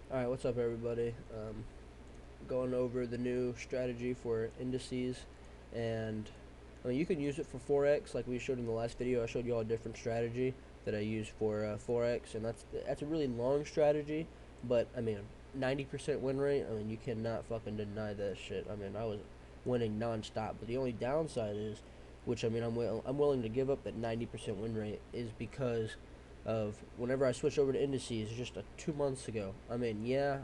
Alright, what's up everybody? Going over the new strategy for indices, and I mean, you can use it for Forex like we showed in the last video. I showed you all a different strategy that I use for Forex, and that's a really long strategy, but I mean 90% win rate, I mean you cannot fucking deny that shit. I mean I was winning non-stop, but the only downside is, which I mean I'm willing to give up that 90% win rate, is because of whenever I switch over to indices just 2 months ago. I mean, yeah,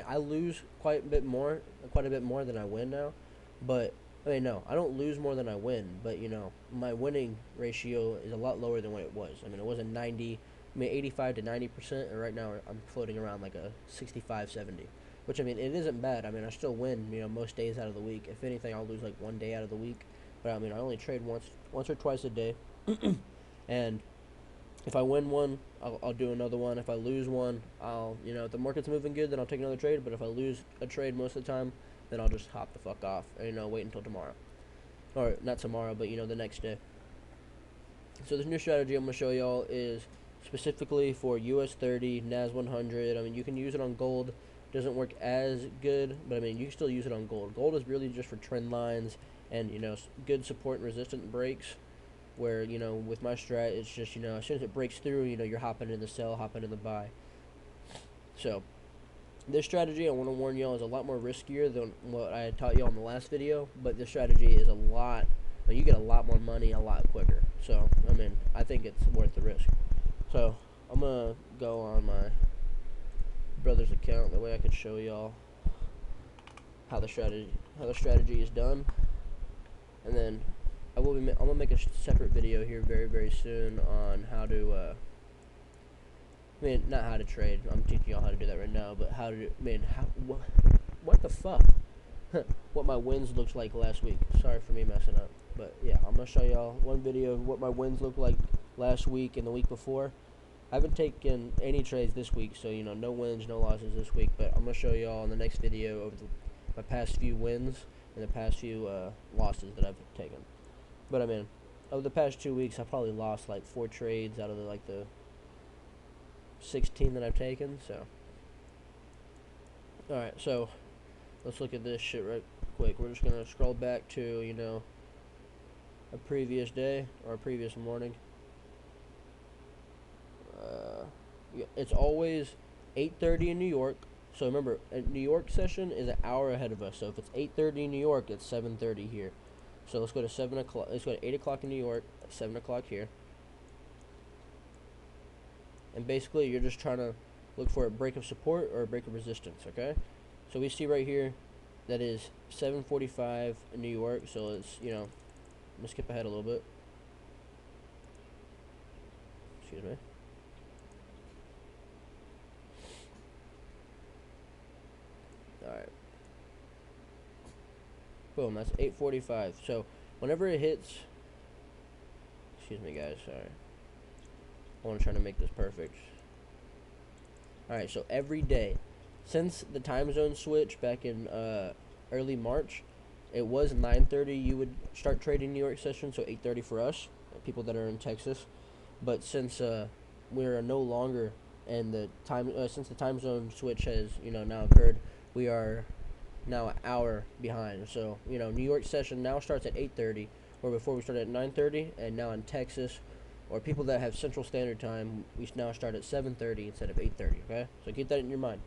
I lose quite a bit more than I win now, but I mean, no, I don't lose more than I win, but my winning ratio is a lot lower than what it was. I mean, it was a 90, I mean, 85 to 90%, and right now I'm floating around like a 65, 70, which I mean, it isn't bad. I mean, I still win, most days out of the week. If anything, I'll lose like one day out of the week, but I mean, I only trade once or twice a day, and if I win one, I'll do another one. If I lose one, if the market's moving good, then I'll take another trade. But if I lose a trade most of the time, then I'll just hop the fuck off and, wait until tomorrow. Or not tomorrow, but, the next day. So this new strategy I'm going to show y'all is specifically for US30, NAS100. I mean, you can use it on gold. Doesn't work as good, but I mean, you can still use it on gold. Gold is really just for trend lines and, good support and resistant breaks, where with my strat it's just as soon as it breaks through, you're hopping in the sell, hopping in the buy. So this strategy, I want to warn y'all, is a lot more riskier than what I had taught y'all in the last video, but this strategy is a lot, you get a lot more money a lot quicker. So I mean, I think it's worth the risk. So I'm gonna go on my brother's account, that way I can show y'all how the strategy is done, and then I'm gonna make a separate video here very, very soon on how to, I mean, not how to trade. I'm teaching y'all how to do that right now, but how to, what the fuck? What my wins looked like last week. Sorry for me messing up, but yeah, I'm gonna show y'all one video of what my wins looked like last week and the week before. I haven't taken any trades this week, so no wins, no losses this week, but I'm gonna show y'all in the next video over my past few wins and the past few losses that I've taken. But I mean, over the past 2 weeks, I probably lost like 4 trades out of the 16 that I've taken. So, all right, so let's look at this shit right quick. We're just gonna scroll back to a previous day or a previous morning. It's always 8:30 in New York. So remember, a New York session is an hour ahead of us. So if it's 8:30 in New York, it's 7:30 here. So let's go to 7 o'clock. Let's go to 8 o'clock in New York, 7 o'clock here. And basically, you're just trying to look for a break of support or a break of resistance, okay? So we see right here that is 7:45 in New York. So it's, I'm going to skip ahead a little bit. Excuse me. Alright. Boom, that's 8:45. So whenever it hits, excuse me guys, sorry, I want to try to make this perfect. Alright, so every day since the time zone switch back in early March, it was 9:30 you would start trading New York session, so 8:30 for us, people that are in Texas. But since we're no longer, and the time since the time zone switch has now occurred, we are now an hour behind. So New York session now starts at 8:30, where before we started at 9:30, and now in Texas, or people that have Central Standard Time, we now start at 7:30 instead of 8:30. Okay, so keep that in your mind.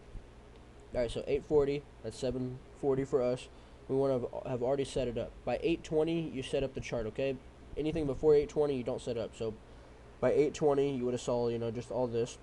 All right, so 8:40, that's 7:40 for us. We want to have already set it up. By 8:20, you set up the chart. Okay, anything before 8:20, you don't set up. So by 8:20, you would have saw just all this.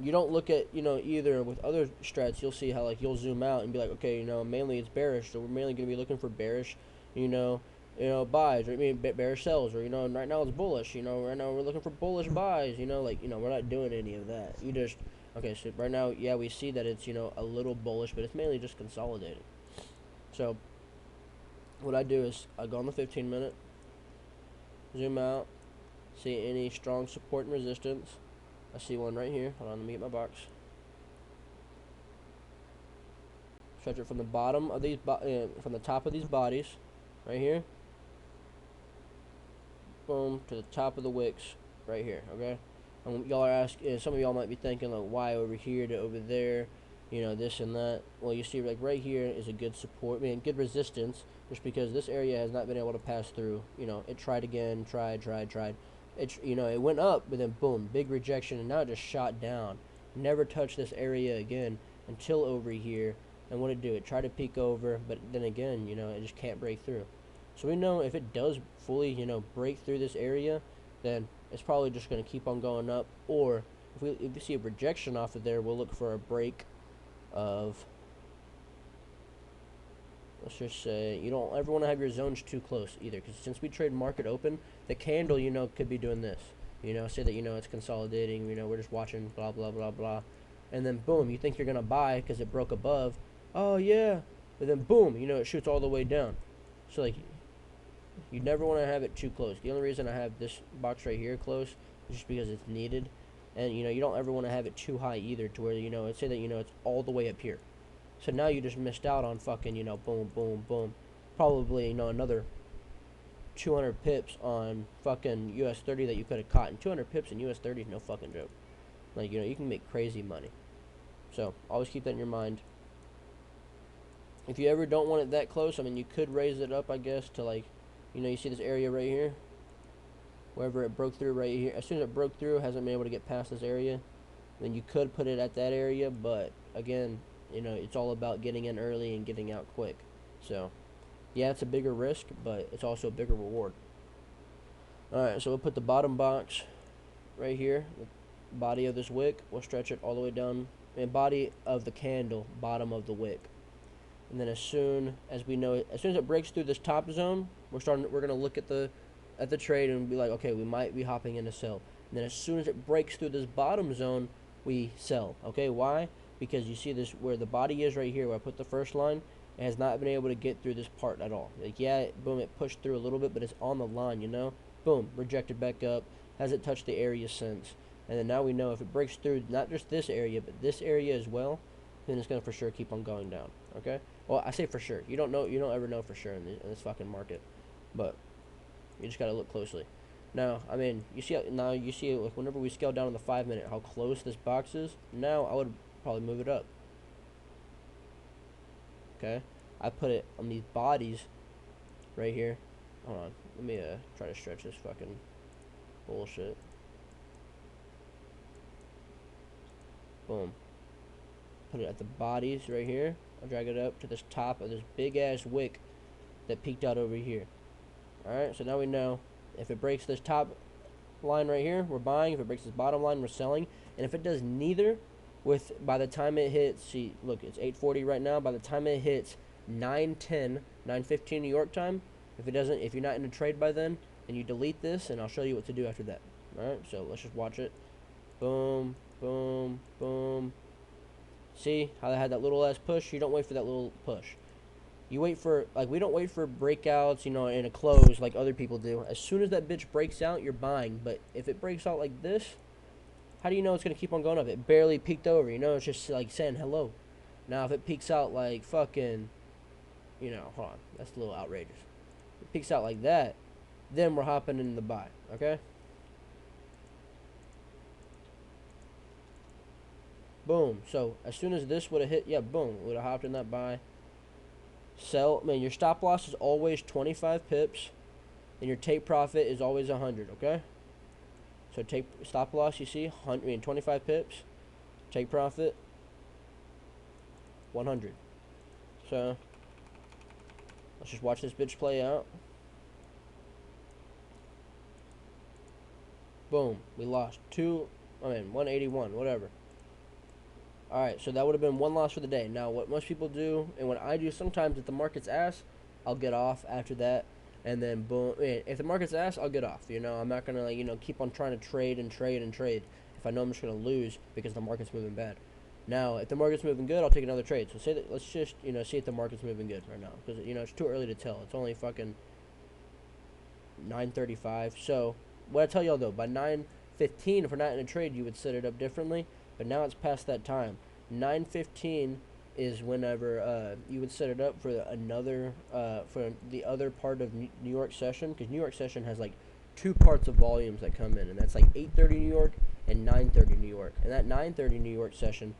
You don't look at either with other strats. You'll see how you'll zoom out and be like, okay, mainly it's bearish, so we're mainly going to be looking for bearish buys, or bearish sells, or right now it's bullish, right now we're looking for bullish buys, we're not doing any of that. You just, okay, so right now, yeah, we see that it's a little bullish, but it's mainly just consolidating. So what I do is I go on the 15-minute, zoom out, see any strong support and resistance. I see one right here. Hold on, let me get my box. Stretch it from the bottom of these, from the top of these bodies, right here. Boom, to the top of the wicks, right here. Okay. Y'all are asking, some of y'all might be thinking like, why over here to over there, you know, this and that. Well, you see, like right here is a good support, I mean, good resistance, just because this area has not been able to pass through. You know, it tried again, tried. It, you know, it went up, but then boom, big rejection, and now it just shot down. Never touched this area again until over here. And what it do? It tried to peek over, but then again, you know, it just can't break through. So we know if it does fully, you know, break through this area, then it's probably just going to keep on going up. Or if we see a rejection off of there, we'll look for a break of, let's just say, you don't ever want to have your zones too close either, because since we trade market open, the candle, you know, could be doing this. You know, say that, you know, it's consolidating, you know, we're just watching blah blah blah blah, and then boom, you think you're gonna buy because it broke above. Oh yeah, but then boom, you know, it shoots all the way down. So like, you never want to have it too close. The only reason I have this box right here close is just because it's needed. And, you know, you don't ever want to have it too high either, to where, you know, let's say that, you know, it's all the way up here. So now you just missed out on fucking, you know, boom, boom, boom. Probably, you know, another 200 pips on fucking US30 that you could have caught. And 200 pips in US30 is no fucking joke. Like, you know, you can make crazy money. So, always keep that in your mind. If you ever don't want it that close, I mean, you could raise it up, I guess, to like, you know, you see this area right here? Wherever it broke through right here. As soon as it broke through, hasn't been able to get past this area, then you could put it at that area, but again, you know, it's all about getting in early and getting out quick. So, yeah, it's a bigger risk, but it's also a bigger reward. Alright, so we'll put the bottom box right here, the body of this wick. We'll stretch it all the way down, and body of the candle, bottom of the wick. And then as soon as we know it, as soon as it breaks through this top zone, we're gonna look at the trade and be like, okay, we might be hopping in to sell. And then as soon as it breaks through this bottom zone, we sell. Okay, why? Because you see this, where the body is right here, where I put the first line, it has not been able to get through this part at all. Like, yeah, boom, it pushed through a little bit, but it's on the line, you know? Boom, rejected back up, hasn't touched the area since. And then now we know if it breaks through not just this area, but this area as well, then it's gonna for sure keep on going down. Okay? Well, I say for sure. You don't ever know for sure in this fucking market, but you just gotta look closely. Now, I mean, you see like whenever we scale down to the 5 minute, how close this box is. Now I would probably move it up. Okay, I put it on these bodies right here. Hold on, let me try to stretch this fucking bullshit. Boom. Put it at the bodies right here. I'll drag it up to this top of this big ass wick that peaked out over here. Alright, so now we know if it breaks this top line right here, we're buying. If it breaks this bottom line, we're selling. And if it does neither, by the time it hits, see, look, it's 8:40 right now. By the time it hits 9:10, 9:15 New York time, if you're not in a trade by then you delete this, and I'll show you what to do after that. Alright, so let's just watch it. Boom, boom, boom. See how I had that little ass push? You don't wait for that little push. You wait for, like, we don't wait for breakouts, you know, in a close like other people do. As soon as that bitch breaks out, you're buying. But if it breaks out like this, how do you know it's going to keep on going up? It barely peaked over, you know? It's just, like, saying hello. Now, if it peaks out like fucking, you know, hold on. That's a little outrageous. If it peaks out like that, then we're hopping in the buy, okay? Boom. So, as soon as this would have hit, yeah, boom, would have hopped in that buy. Sell. Man, your stop loss is always 25 pips, and your take profit is always 100. Okay. So take stop loss. You see, 25 pips. Take profit 100. So let's just watch this bitch play out. Boom. We lost 181. Whatever. Alright, so that would have been one loss for the day. Now, what most people do, and what I do sometimes, if the market's ass, I'll get off after that. And then, boom. If the market's ass, I'll get off. You know, I'm not going to, like, you know, keep on trying to trade if I know I'm just going to lose because the market's moving bad. Now, if the market's moving good, I'll take another trade. So, let's just, you know, see if the market's moving good right now. Because, you know, it's too early to tell. It's only fucking 9:35. So, what I tell y'all, though, by 9:15, if we're not in a trade, you would set it up differently. But now it's past that time. 9:15 is whenever you would set it up for another for the other part of New York session, because New York session has like two parts of volumes that come in, and that's like 8:30 New York and 9:30 New York. And that 9:30 New York session,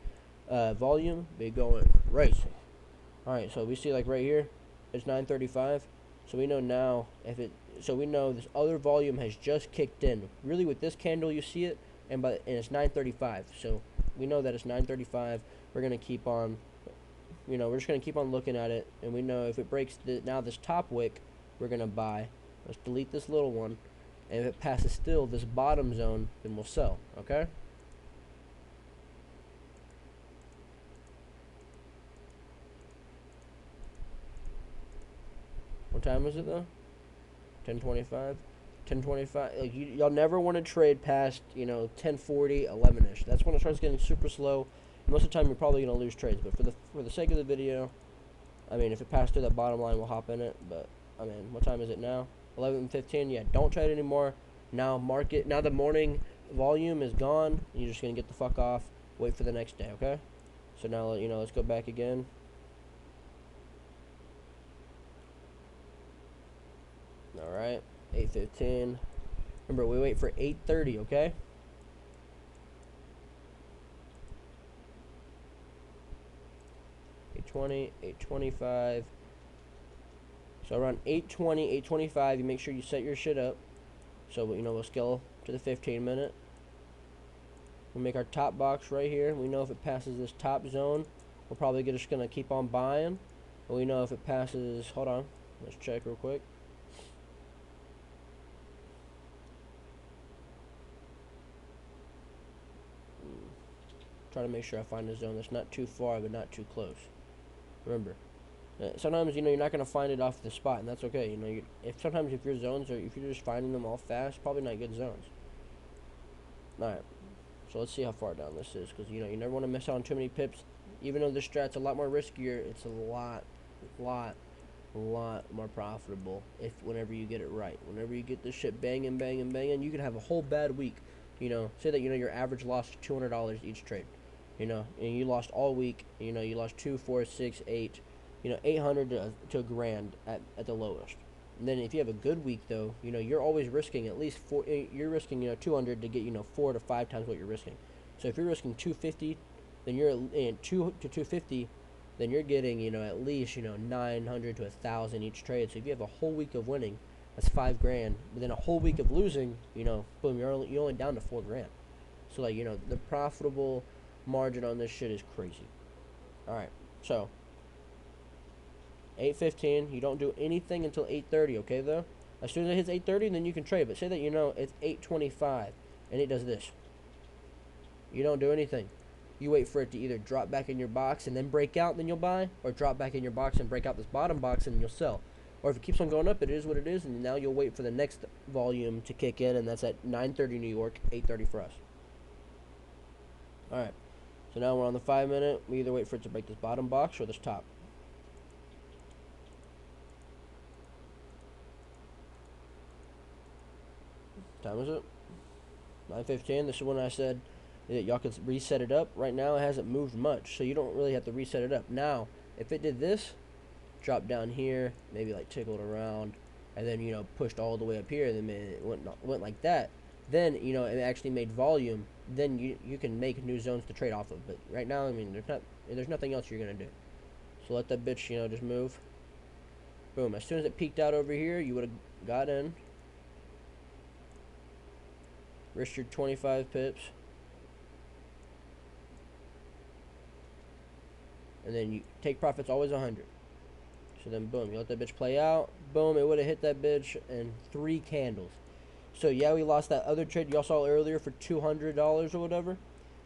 volume be going crazy. All right, so we see like right here, it's 9:35. So we know now so we know this other volume has just kicked in. Really, with this candle, you see it, and it's 9:35. So we know that it's 9:35. We're gonna keep on, we're just gonna keep on looking at it, and we know if it breaks now this top wick, we're gonna buy. Let's delete this little one, and if it passes still this bottom zone, then we'll sell. Okay. What time is it though? 10:25. 10:25. Like y'all never want to trade past 10:40, 11ish. That's when it starts getting super slow. Most of the time you're probably gonna lose trades. But for the sake of the video, I mean, if it passed through that bottom line, we'll hop in it. But I mean, what time is it now? 11:15. Yeah, don't trade anymore. Now Now the morning volume is gone. You're just gonna get the fuck off. Wait for the next day. Okay. So now let's go back again. All right. 8:15. Remember, we wait for 8:30, okay? $8.20, $8.25. So around 8:20, $8.25, you make sure you set your shit up. So we'll scale to the 15-minute. We'll make our top box right here. We know if it passes this top zone, we're probably just gonna keep on buying. But we know if it passes, hold on, let's check real quick. Try to make sure I find a zone that's not too far but not too close. Remember, sometimes you're not gonna find it off the spot, and that's okay. Sometimes if your zones if you're just finding them all fast, probably not good zones. All right, so let's see how far down this is, because you never want to miss out on too many pips. Even though this strat's a lot more riskier, it's a lot more profitable whenever you get it right. Whenever you get this shit banging, you could have a whole bad week. Say that your average lost $200 each trade. And you lost all week. You lost 2, 4, 6, 8. 800 to a grand at the lowest. And then if you have a good week though, you're always risking at least four. You're risking 200 to get 4 to 5 times what you're risking. So if you're risking 250, then you're in 2 to 250. Then you're getting at least 900 to 1,000 each trade. So if you have a whole week of winning, that's 5 grand. But then a whole week of losing, boom, you're only down to 4 grand. So the profitable margin on this shit is crazy. All right, so 8:15. You don't do anything until 8:30. Okay, though. As soon as it hits 8:30, then you can trade. But say that it's 8:25 and it does this. You don't do anything. You wait for it to either drop back in your box and then break out, then you'll buy, or drop back in your box and break out this bottom box and you'll sell. Or if it keeps on going up, it is what it is, and now you'll wait for the next volume to kick in, and that's at 9:30 New York, 8:30 for us. All right. So now we're on the 5-minute. We either wait for it to break this bottom box or this top. What time is it? 9:15. This is when I said that y'all could reset it up. Right now it hasn't moved much, so you don't really have to reset it up. Now, if it did this, drop down here, maybe like tickled around, and then pushed all the way up here, and then it went like that, then it actually made volume. Then you can make new zones to trade off of. But right now, I mean, there's nothing else you're gonna do. So let that bitch just move. Boom. As soon as it peaked out over here, you would have got in, risked your 25 pips, and then you take profits always 100. So then boom, you let that bitch play out. Boom, it would have hit that bitch in 3 candles. So yeah, we lost that other trade y'all saw earlier for $200 or whatever.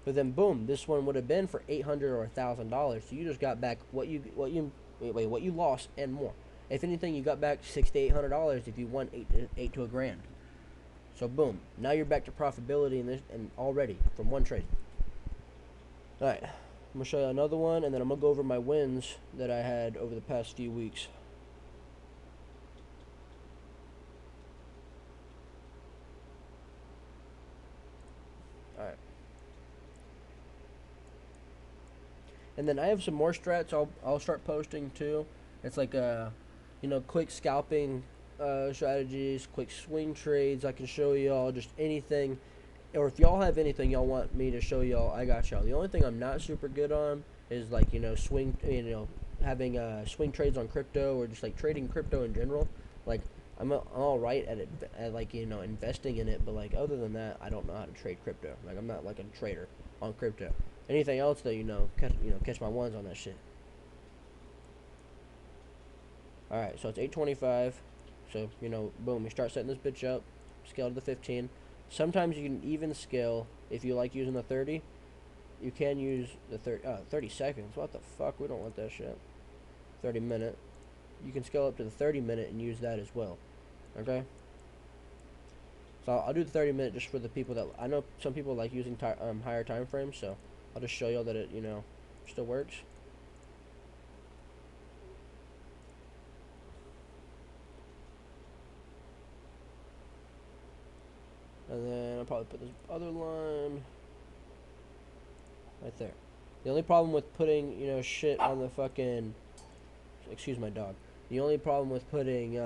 But then boom, this one would have been for $800 or $1,000. So you just got back what you lost and more. If anything, you got back $600 to $800 if you won 8 to a grand. So boom, now you're back to profitability in this and already from one trade. All right. I'm going to show you another one, and then I'm going to go over my wins that I had over the past few weeks. Alright. And then I have some more strats I'll start posting too. It's like quick scalping strategies, quick swing trades. I can show you all just anything or if y'all have anything y'all want me to show y'all, I got y'all. The only thing I'm not super good on is like, you know, having swing trades on crypto, or just like trading crypto in general. Like I'm all right at it, at like, you know, investing in it, but like other than that, I don't know how to trade crypto. Like I'm not like a trader on crypto. Anything else that, catch my ones on that shit. All right, so it's 8:25. So, you know, boom, we start setting this bitch up. Scale to the 15. Sometimes you can even scale if you like using the 30. You can use the 30 seconds. What the fuck? We don't want that shit. 30 minute. You can scale up to the 30 minute and use that as well. Okay? So I'll do the 30 minute just for the people that I know. Some people like using higher time frames, so I'll just show y'all that it, you know, still works. And then I'll probably put this other line right there. The only problem with putting, you know, shit on the fucking, excuse my dog. The only problem with putting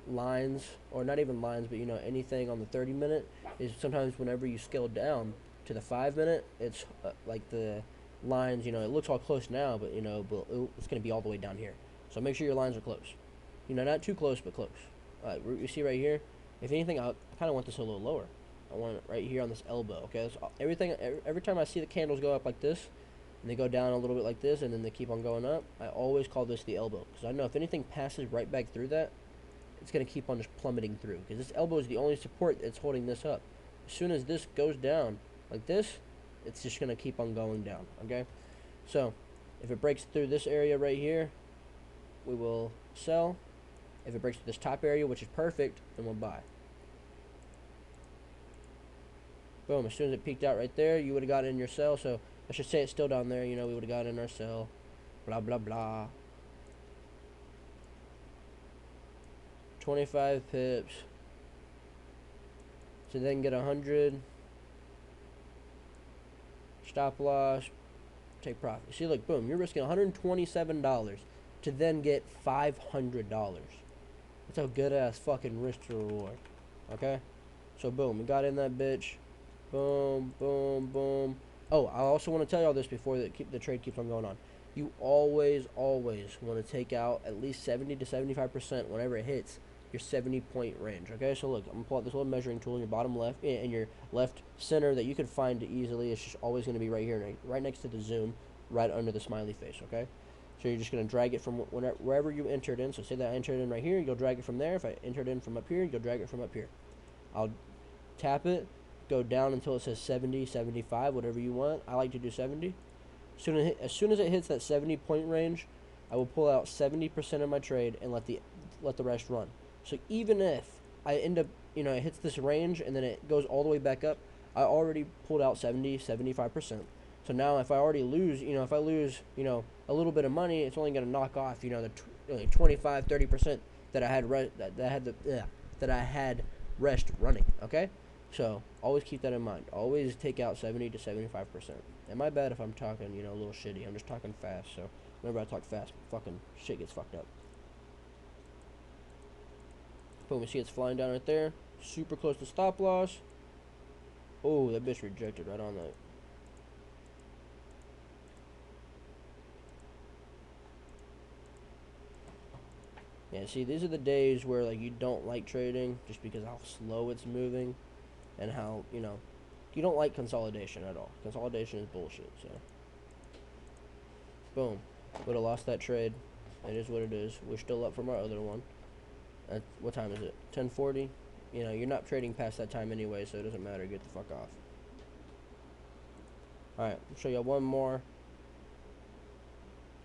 lines, or not even lines, but, you know, anything on the 30 minute is sometimes whenever you scale down to the 5 minute, it's like the lines, you know, it looks all close now, but, you know, it's going to be all the way down here. So make sure your lines are close. You know, not too close, but close. You see right here? If anything, I kind of want this a little lower. I want it right here on this elbow, okay? So every time I see the candles go up like this, and they go down a little bit like this, and then they keep on going up, I always call this the elbow, because I know if anything passes right back through that, it's going to keep on just plummeting through, because this elbow is the only support that's holding this up. As soon as this goes down like this, it's just going to keep on going down, okay? So if it breaks through this area right here, we will sell. If it breaks through this top area, which is perfect, then we'll buy. Boom, as soon as it peaked out right there, you would have got in your sell. So I should say it's still down there, you know, we would have got in our sell. Blah, blah, blah. 25 pips. So then get 100. Stop loss. Take profit. See, look, boom, you're risking $127 to then get $500. That's a good ass fucking risk to reward. Okay? So boom, we got in that bitch. Boom, boom, boom. Oh, I also want to tell y'all this before the trade keeps on going on. You always want to take out at least 70 to 75% whenever it hits your 70-point range. Okay, so look, I'm going to pull out this little measuring tool in your bottom left, in your left center that you can find easily. It's just always going to be right here, right next to the zoom, right under the smiley face, okay? So you're just going to drag it from wherever you entered in. So say that I entered in right here, you'll drag it from there. If I entered in from up here, you'll drag it from up here. I'll tap it, go down until it says 70, 75, whatever you want. I like to do 70. As soon as it hits that 70-point range, I will pull out 70% of my trade and let the rest run. So even if I end up, you know, it hits this range and then it goes all the way back up, I already pulled out 70, 75%. So now if I already lose, you know, if I lose, you know, a little bit of money, it's only going to knock off, you know, the 25, 30% that I had that I had rest running, okay? So always keep that in mind. Always take out 70 to 75%. And my bad if I'm talking, you know, a little shitty. I'm just talking fast, so whenever I talk fast, fucking shit gets fucked up. Boom, we see it's flying down right there. Super close to stop loss. Oh, that bitch rejected right on that. Yeah, see, these are the days where, like, you don't like trading just because how slow it's moving and how, you know, you don't like consolidation at all. Consolidation is bullshit, so. Boom. Would have lost that trade. It is what it is. We're still up from our other one. What time is it? 10:40? You know, you're not trading past that time anyway, so it doesn't matter. Get the fuck off. Alright, I'll show y'all one more.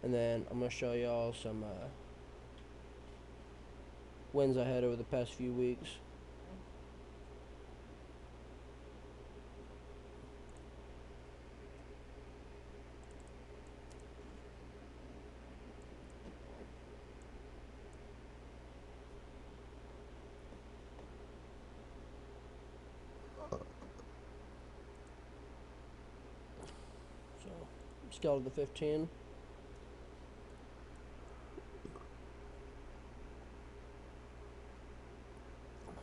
And then I'm going to show y'all some wins I had over the past few weeks. So, scale to the 15.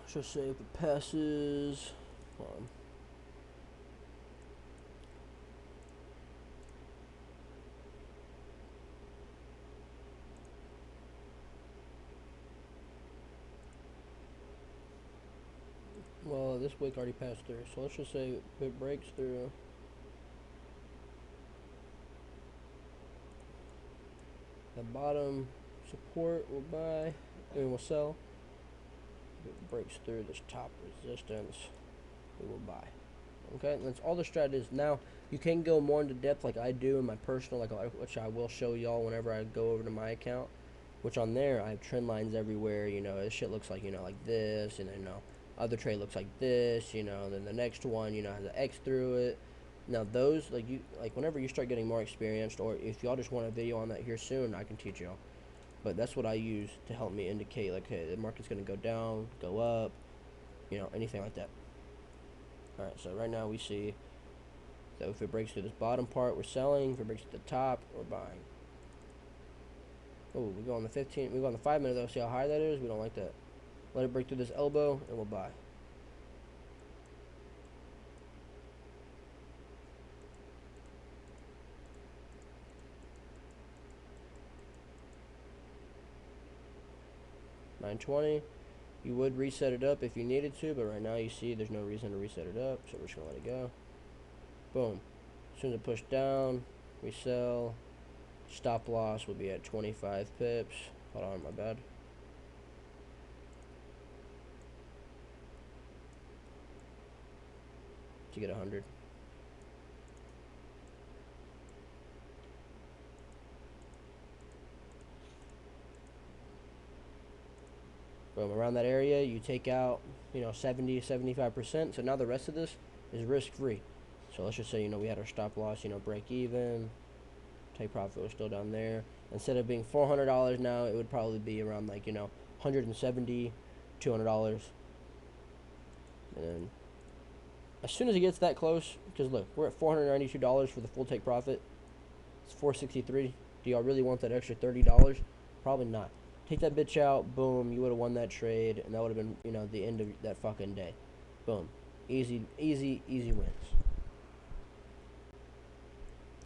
Just say if it passes. Hold on. Well, this wick already passed through, so let's just say if it breaks through the bottom support, we'll buy, we'll sell. If it breaks through this top resistance, we will buy. Okay, and that's all the strat is. Now, you can go more into depth like I do in my personal, which I will show y'all whenever I go over to my account. Which on there, I have trend lines everywhere, you know, this shit looks like, you know, like this, and then, you know, other trade looks like this, you know, then the next one, you know, has an X through it. Now those, whenever you start getting more experienced, or if y'all just want a video on that here soon, I can teach y'all. But that's what I use to help me indicate, like, hey, the market's going to go down, go up, you know, anything like that. Alright, so right now we see that if it breaks through this bottom part, we're selling. If it breaks to the top, we're buying. Oh, we go on the 15, we go on the 5 minute though, see how high that is? We don't like that. Let it break through this elbow, and we'll buy. $9.20. You would reset it up if you needed to, but right now you see there's no reason to reset it up, so we're just gonna let it go. Boom. As soon as it pushed down, we sell. Stop loss would be at 25 pips. Hold on, my bad. To get 100. Boom, around that area, you take out, you know, 70, 75%. So now the rest of this is risk-free. So let's just say, you know, we had our stop loss, you know, break even. Take profit was still down there. Instead of being $400 now, it would probably be around, like, you know, $170, $200. And then as soon as it gets that close, because look, we're at $492 for the full take profit. It's $463. Do y'all really want that extra $30? Probably not. Take that bitch out, boom, you would have won that trade, and that would have been, you know, the end of that fucking day. Boom. Easy, easy, easy wins.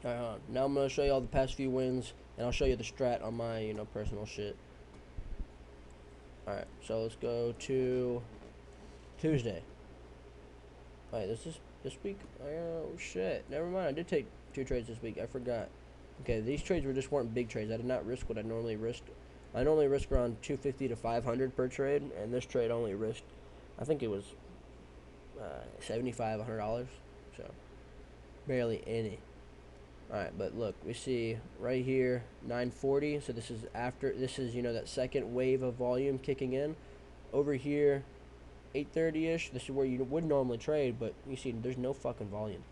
Alright, now I'm going to show you all the past few wins, and I'll show you the strat on my, you know, personal shit. Alright, so let's go to Tuesday. Alright, this week? Oh, shit. Never mind, I did take 2 trades this week. I forgot. Okay, these trades weren't big trades. I did not risk what I normally risk. I normally risk around 250 to 500 per trade, and this trade only risked, I think it was $75, $100. So, barely any. Alright, but look, we see right here 940. So this is, you know, that second wave of volume kicking in. Over here, 830-ish. This is where you would normally trade, but you see there's no fucking volume.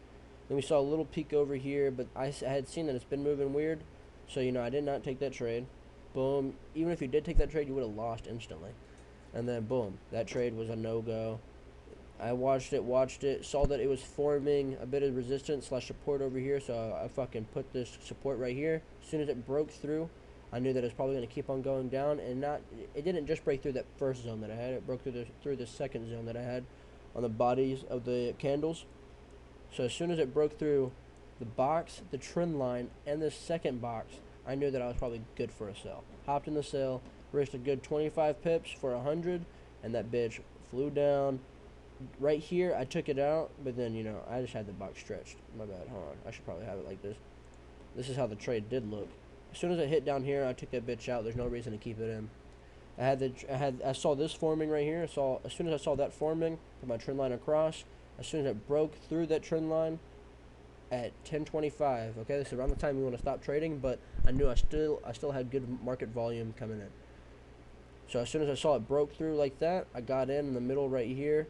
Then we saw a little peak over here, but I had seen that it's been moving weird. So, you know, I did not take that trade. Boom. Even if you did take that trade, you would have lost instantly. And then, boom, that trade was a no-go. I watched it, saw that it was forming a bit of resistance / support over here, so I fucking put this support right here. As soon as it broke through, I knew that it was probably going to keep on going down, and it didn't just break through that first zone that I had, it broke through the second zone that I had on the bodies of the candles. So as soon as it broke through the box, the trend line, and the second box, I knew that I was probably good for a sell. Hopped in the sale, risked a good 25 pips for 100, and that bitch flew down. Right here, I took it out, but then, you know, I just had the box stretched. My bad, hold on. I should probably have it like this. This is how the trade did look. As soon as it hit down here, I took that bitch out. There's no reason to keep it in. I saw this forming right here. As soon as I saw that forming, put my trend line across. As soon as it broke through that trend line at 10:25. Okay, this is around the time we want to stop trading, but I knew I still had good market volume coming in. So as soon as I saw it broke through like that, I got in the middle right here.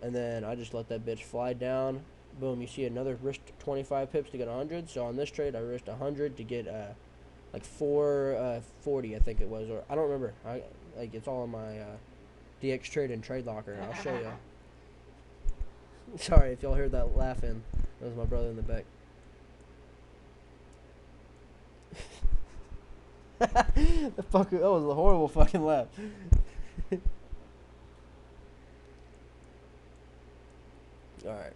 And then I just let that bitch fly down. Boom, you see another risk 25 pips to get 100. So on this trade, I risked 100 to get like 440, I think it was, or I don't remember. It's all on my DX Trade and Trade Locker. I'll show you. Sorry if y'all heard that laughing. That was my brother in the back. That was a horrible fucking laugh. Alright.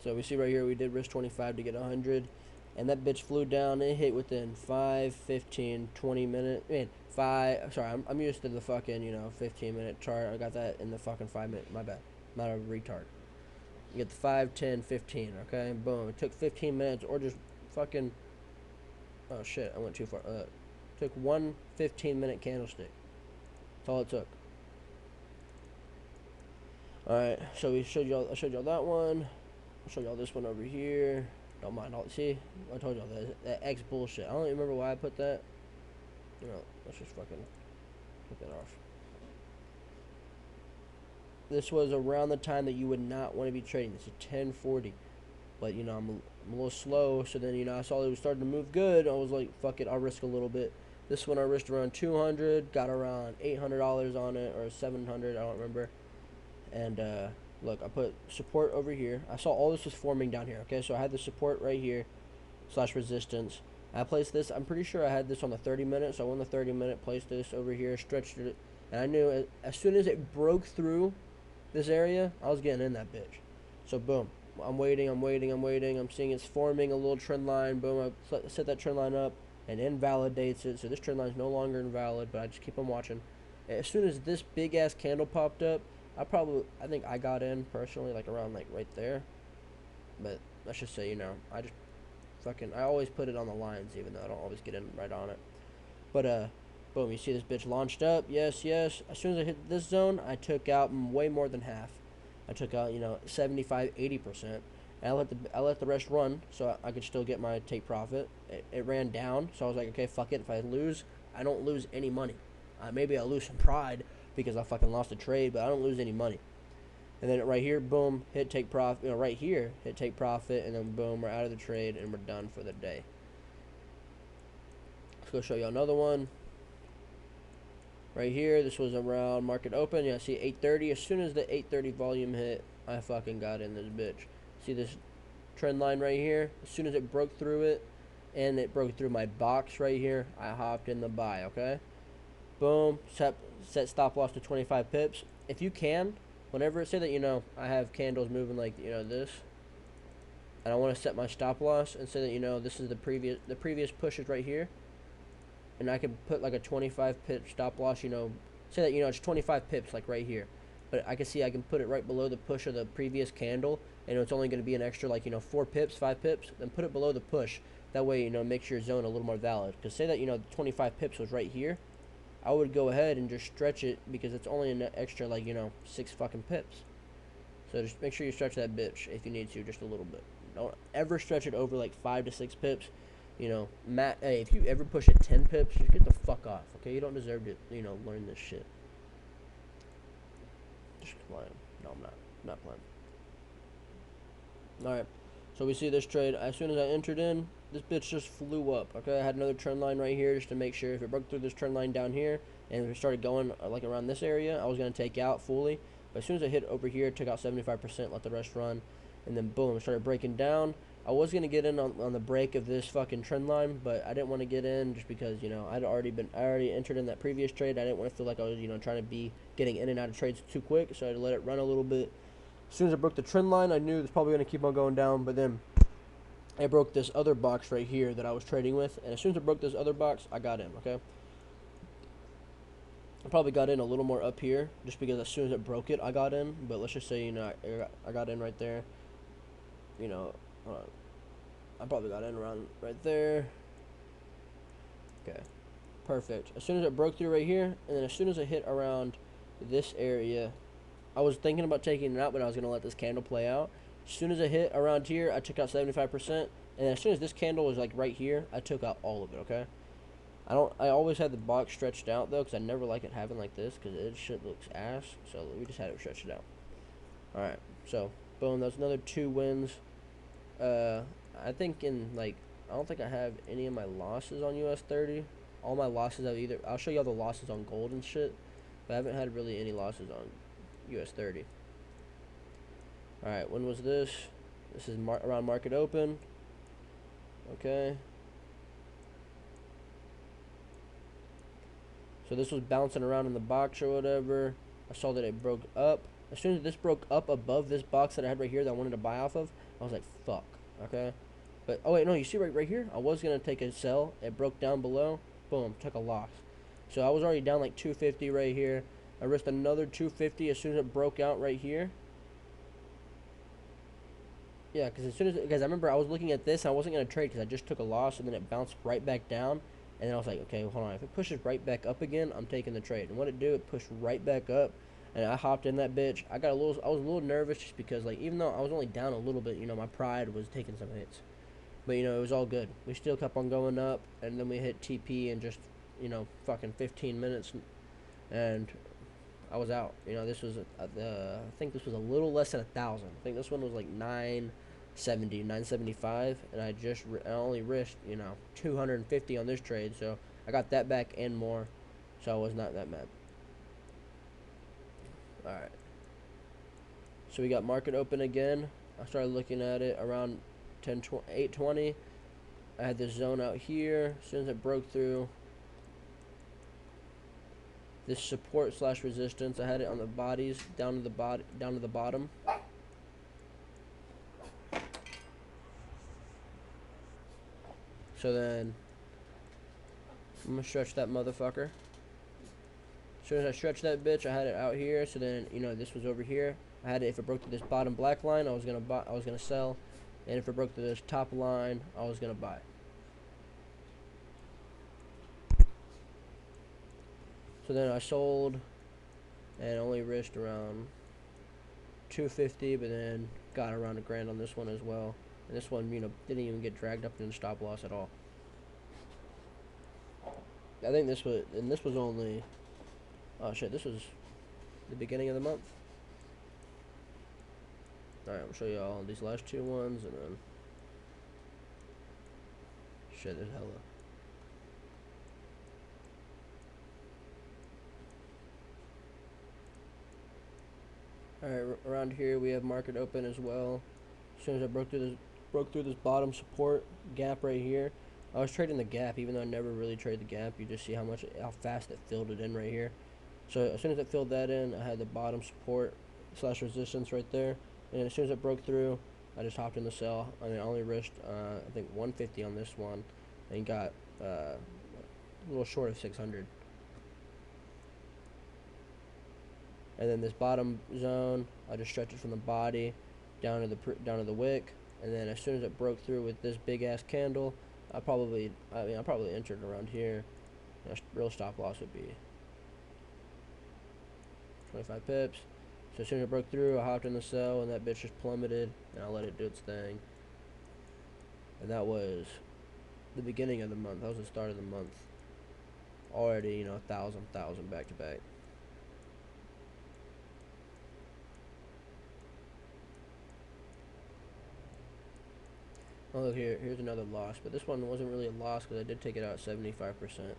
So we see right here we did risk 25 to get 100. and that bitch flew down. It hit within 5, 15, 20 minutes. I mean, 5. Sorry, I'm used to the fucking 15-minute chart. I got that in the fucking 5 minute. My bad. I'm not a retard. You get the 5, 10, 15. Okay, boom. It took 15 minutes, or just fucking. Oh shit! I went too far. Took one 15-minute candlestick. That's all it took. All right, so I showed y'all that one. I'll show y'all this one over here. Don't mind all. See, I told y'all that X bullshit. I don't even remember why I put that. Let's just fucking take that off. This was around the time that you would not want to be trading. This is 10:40, but I'm a little slow. So then I saw it was starting to move good. I was like, fuck it, I'll risk a little bit. This one I risked around 200, got around $800 on it, or 700, I don't remember. And look, I put support over here. I saw all this was forming down here. Okay, so I had the support right here / resistance. I placed this. I'm pretty sure I had this on the 30-minute. So I went the 30-minute, placed this over here, stretched it, and I knew as soon as it broke through this area, I was getting in that bitch. So boom, I'm waiting. I'm seeing it's forming a little trend line. Boom, I set that trend line up and invalidates it. So this trend line is no longer invalid, but I just keep on watching. As soon as this big ass candle popped up, I think I got in personally, like around like right there. But let's just say, I always put it on the lines, even though I don't always get in right on it. But boom, you see this bitch launched up. Yes. As soon as I hit this zone, I took out way more than half. I took out 75, 80%. And I let the rest run, so I could still get my take profit. It ran down, so I was like, okay, fuck it. If I lose, I don't lose any money. Maybe I lose some pride because I fucking lost a trade, but I don't lose any money. And then right here, boom, hit take profit. Right here, hit take profit, and then boom, we're out of the trade and we're done for the day. Let's go show you another one. Right here, this was around market open. Yeah, see 8:30. As soon as the 8:30 volume hit, I fucking got in this bitch. See this trend line right here? As soon as it broke through it, and it broke through my box right here, I hopped in the buy. Okay. Boom, set stop loss to 25 pips. If you can, whenever say that I have candles moving like this, and I want to set my stop loss and say that this is the previous pushes right here, and I could put like a 25 pip stop loss. Say that it's 25 pips like right here, but I can put it right below the push of the previous candle, and it's only going to be an extra like 4 pips, 5 pips. Then put it below the push. That way makes your zone a little more valid. Because say that 25 pips was right here, I would go ahead and just stretch it because it's only an extra 6 fucking pips. So just make sure you stretch that bitch if you need to, just a little bit. Don't ever stretch it over like 5 to 6 pips. Hey, if you ever push it 10 pips, just get the fuck off, okay? You don't deserve to learn this shit. Just playing. No, I'm not playing. Alright, so we see this trade. As soon as I entered in, this bitch just flew up. Okay, I had another trend line right here just to make sure if it broke through this trend line down here and if it started going like around this area, I was going to take out fully. But as soon as I hit over here, took out 75%, let the rest run, and then boom, it started breaking down. I was going to get in on the break of this fucking trend line, but I didn't want to get in just because I already entered in that previous trade. I didn't want to feel like I was trying to be getting in and out of trades too quick, so I had to let it run a little bit. As soon as I broke the trend line, I knew it was probably going to keep on going down, but then I broke this other box right here that I was trading with, and as soon as I broke this other box, I got in, okay? I probably got in a little more up here, just because as soon as it broke it, I got in, but let's just say, I got in right there, I probably got in around right there. Okay, perfect. As soon as it broke through right here, and then as soon as it hit around this area, I was thinking about taking it out, but I was going to let this candle play out. As soon as it hit around here, I took out 75%, and as soon as this candle was like right here, I took out all of it, okay? I always had the box stretched out, though, because I never like it having like this, because it shit looks ass, so we just had it stretched out. Alright, so, boom, that's another 2 wins. I think I don't think I have any of my losses on US30. All my losses I'll show you all the losses on gold and shit, but I haven't had really any losses on US30. Alright, when was this? This is around market open. Okay. So this was bouncing around in the box or whatever. I saw that it broke up. As soon as this broke up above this box that I had right here that I wanted to buy off of, I was like, fuck. Okay. But oh wait, no, you see right here, I was gonna take a sell. It broke down below. Boom, took a loss. So I was already down like 250 right here. I risked another 250 as soon as it broke out right here. Yeah, because I remember I was looking at this, and I wasn't gonna trade because I just took a loss, and then it bounced right back down, and then I was like, okay, hold on, if it pushes right back up again, I'm taking the trade. And what it do, it pushed right back up, and I hopped in that bitch. I was a little nervous just because like even though I was only down a little bit, my pride was taking some hits, but it was all good. We still kept on going up, and then we hit TP in just fucking 15 minutes, and I was out. This was I think this was a little less than 1,000. I think this one was like 970, 975, and I only risked 250 on this trade, so I got that back and more, so I was not that mad. All right. So we got market open again. I started looking at it around 8:20. I had this zone out here. As soon as it broke through this support / resistance, I had it on the bodies down to the bottom. So then I'm gonna stretch that motherfucker. As soon as I stretched that bitch, I had it out here. So then this was over here. I had it if it broke through this bottom black line, I was gonna sell, and if it broke through this top line, I was gonna buy. So then I sold and only risked around 250, but then got around $1,000 on this one as well. And this one, didn't even get dragged up in the stop loss at all. I think this was only, oh shit, this was the beginning of the month. Alright, I'll show you all these last two ones, and then, shit, there's hella. Alright, around here we have market open as well. As soon as I broke through this bottom support gap right here, I was trading the gap, even though I never really trade the gap. You just see how fast it filled it in right here. So as soon as it filled that in, I had the bottom support / resistance right there, and as soon as it broke through, I just hopped in the sell. I only risked I think 150 on this one, and got a little short of 600. And then this bottom zone, I just stretched it from the body down to the wick, and then as soon as it broke through with this big ass candle, I probably entered around here. Real stop loss would be 25 pips. So as soon as it broke through, I hopped in the sell, and that bitch just plummeted, and I let it do its thing. And that was the beginning of the month. That was the start of the month. Already, 1,000 back to back. Oh look, here's another loss, but this one wasn't really a loss because I did take it out 75%.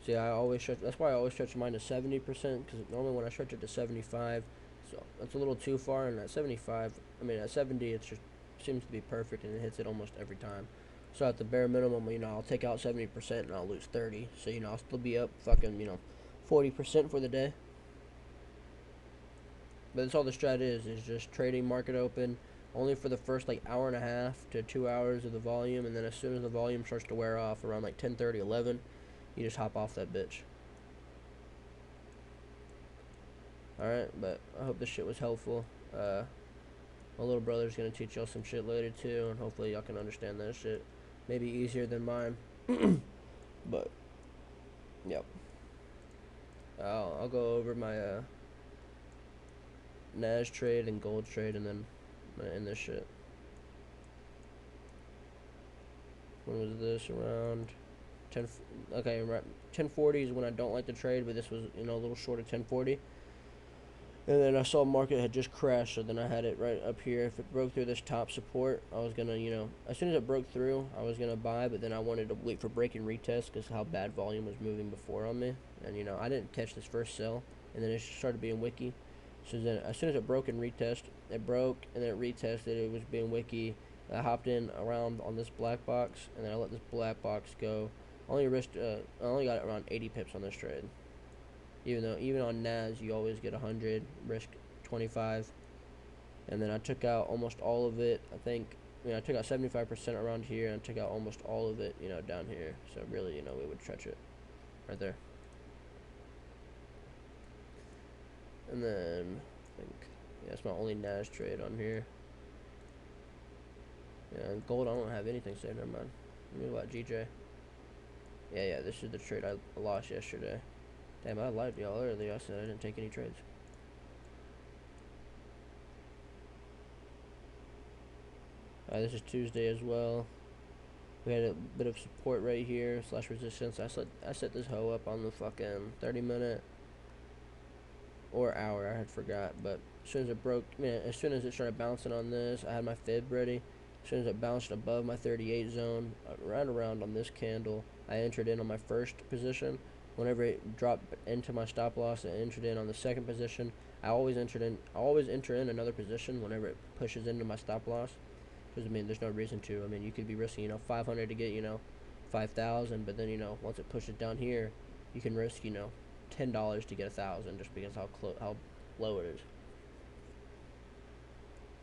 See, that's why I always stretch mine to 70%, because normally when I stretch it to 75, so that's a little too far, and at 75, at 70, it just seems to be perfect, and it hits it almost every time. So at the bare minimum, I'll take out 70% and I'll lose 30, so I'll still be up fucking 40% for the day. But that's all the strat is just trading market open only for the first like hour and a half to 2 hours of the volume, and then as soon as the volume starts to wear off around like 10:30, 11, you just hop off that bitch. Alright, but I hope this shit was helpful. My little brother's gonna teach y'all some shit later too, and hopefully y'all can understand that shit. Maybe easier than mine. But yep. I'll go over my NAS trade and gold trade, and then I'm gonna end this shit. When was this? Around 10? Okay, right. 1040 is when I don't like to trade, but this was a little short of 1040. And then I saw market had just crashed, so then I had it right up here. If it broke through this top support, I was gonna, as soon as it broke through, I was gonna buy, but then I wanted to wait for break and retest because how bad volume was moving before on me. And I didn't catch this first sell, and then it started being wicky. So then as soon as it broke and retest, it broke, and then it retested, it was being wicky. I hopped in around on this black box, and then I let this black box go. I only got around 80 pips on this trade. Even on NAS you always get 100, risk 25. And then I took out almost all of it. I took out 75% around here, and I took out almost all of it, down here. So really, we would stretch it right there. And then I think, yeah, that's my only NAS trade on here. Yeah, and gold, I don't have anything saved. Never mind. Let me about GJ. Yeah, this is the trade I lost yesterday. Damn, I lied to y'all earlier. I said I didn't take any trades. This is Tuesday as well. We had a bit of support right here / resistance. I set this hoe up on the fucking 30-minute or hour. I had forgot, but as soon as it broke, as soon as it started bouncing on this, I had my fib ready. As soon as it bounced above my 38 zone, right around on this candle, I entered in on my first position. Whenever it dropped into my stop loss, I entered in on the second position. I always enter in another position whenever it pushes into my stop loss. Because there's no reason to. You could be risking 500 to get 5,000, but then once it pushes down here, you can risk $10 to get 1,000 just because how low it is.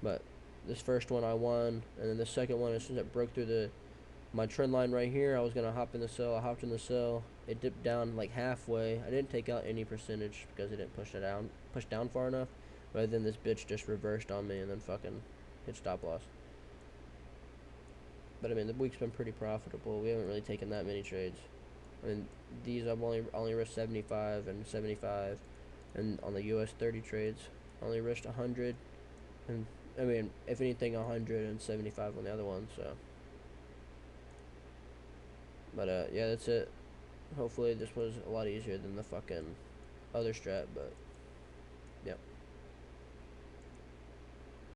But this first one I won, and then the second one, as soon as it broke through my trend line right here, I was gonna hop in the sell. I hopped in the sell. It dipped down like halfway. I didn't take out any percentage because it didn't push down far enough. But then this bitch just reversed on me and then fucking hit stop loss. But the week's been pretty profitable. We haven't really taken that many trades. These I've only risked 75 and 75, and on the US30 trades, I only risked 100, and if anything 175 on the other one. So, but yeah, that's it. Hopefully this was a lot easier than the fucking other strat, but yeah.